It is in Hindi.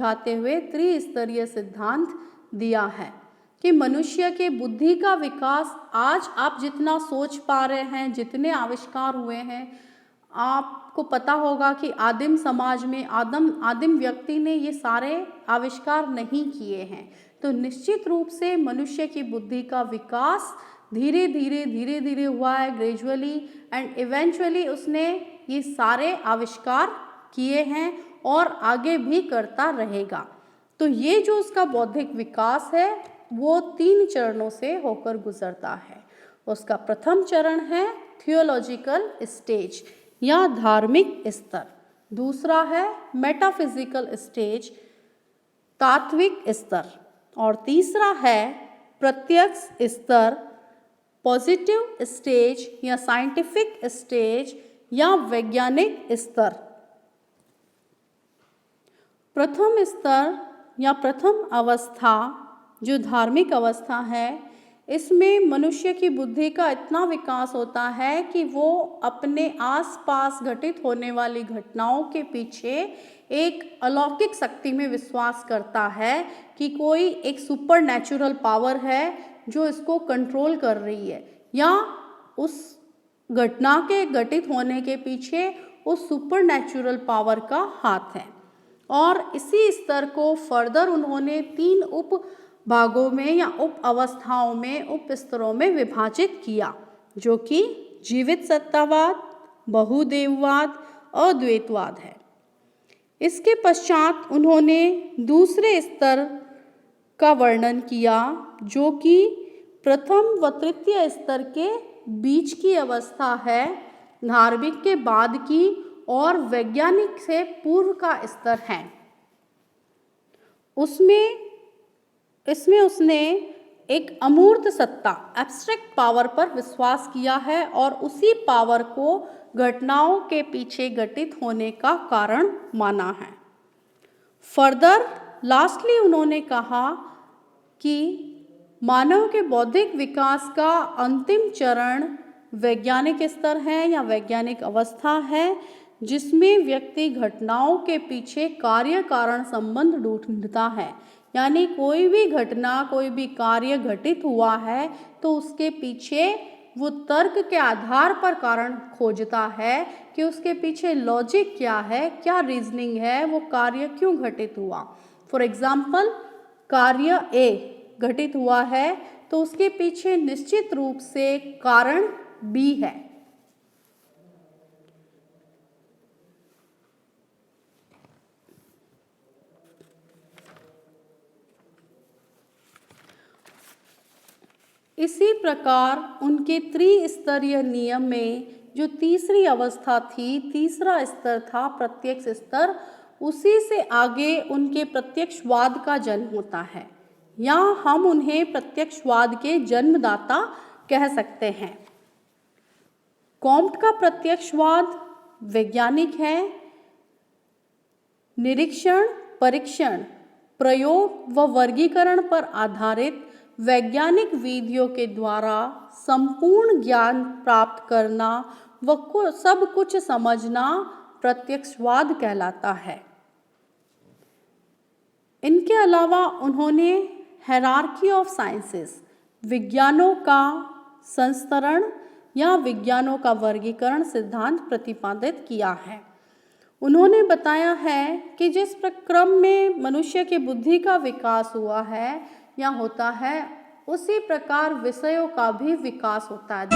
दिखाते हुए त्रिस्तरीय सिद्धांत दिया है कि मनुष्य के बुद्धि का विकास आज आप जितना सोच पा रहे हैं, जितने आविष्कार हुए हैं, आपको पता होगा कि आदिम समाज में आदिम व्यक्ति ने ये सारे आविष्कार नहीं किए हैं। तो निश्चित रूप से मनुष्य की बुद्धि का विकास धीरे धीरे हुआ है, ग्रेजुअली, एंड इवेंचुअली उसने ये सारे आविष्कार किए हैं और आगे भी करता रहेगा। तो ये जो उसका बौद्धिक विकास है वो 3 चरणों से होकर गुजरता है। उसका प्रथम चरण है थियोलॉजिकल स्टेज या धार्मिक स्तर, दूसरा है मेटाफिजिकल स्टेज, तात्विक स्तर, और तीसरा है प्रत्यक्ष स्तर, पॉजिटिव स्टेज या साइंटिफिक स्टेज या वैज्ञानिक स्तर। प्रथम स्तर या प्रथम अवस्था जो धार्मिक अवस्था है, इसमें मनुष्य की बुद्धि का इतना विकास होता है कि वो अपने आसपास घटित होने वाली घटनाओं के पीछे एक अलौकिक शक्ति में विश्वास करता है कि कोई एक सुपर नेचुरल पावर है जो इसको कंट्रोल कर रही है, या उस घटना के घटित होने के पीछे उस सुपर नेचुरल पावर का हाथ है। और इसी स्तर को फर्दर उन्होंने 3 उप भागों में या उप अवस्थाओं में, उप स्तरों में विभाजित किया, जो कि जीवित सत्तावाद, बहुदेववाद, अद्वैतवाद है। इसके पश्चात उन्होंने दूसरे स्तर का वर्णन किया, जो कि प्रथम व तृतीय स्तर के बीच की अवस्था है, धार्मिक के बाद की और वैज्ञानिक से पूर्व का स्तर है। इसमें उसने एक अमूर्त सत्ता, एब्स्ट्रैक्ट पावर पर विश्वास किया है और उसी पावर को घटनाओं के पीछे घटित होने का कारण माना है। फर्दर लास्टली उन्होंने कहा कि मानव के बौद्धिक विकास का अंतिम चरण वैज्ञानिक स्तर है या वैज्ञानिक अवस्था है, जिसमें व्यक्ति घटनाओं के पीछे कार्य कारण संबंध ढूंढता है। यानी कोई भी घटना, कोई भी कार्य घटित हुआ है तो उसके पीछे वो तर्क के आधार पर कारण खोजता है कि उसके पीछे लॉजिक क्या है, क्या रीजनिंग है, वो कार्य क्यों घटित हुआ। फॉर एग्जाम्पल, कार्य ए घटित हुआ है तो उसके पीछे निश्चित रूप से कारण बी है। इसी प्रकार उनके त्रिस्तरीय नियम में जो तीसरी अवस्था थी, तीसरा स्तर था प्रत्यक्ष स्तर, उसी से आगे उनके प्रत्यक्षवाद का जन्म होता है, या हम उन्हें प्रत्यक्षवाद के जन्मदाता कह सकते हैं। कॉम्ट का प्रत्यक्षवाद वैज्ञानिक है, निरीक्षण, परीक्षण, प्रयोग व वर्गीकरण पर आधारित वैज्ञानिक विधियों के द्वारा संपूर्ण ज्ञान प्राप्त करना व सब कुछ समझना प्रत्यक्षवाद कहलाता है। इनके अलावा उन्होंने हायरार्की ऑफ साइंसेस, विज्ञानों का संस्तरण या विज्ञानों का वर्गीकरण सिद्धांत प्रतिपादित किया है। उन्होंने बताया है कि जिस क्रम में मनुष्य की बुद्धि का विकास हुआ है या होता है, उसी प्रकार विषयों का भी विकास होता है।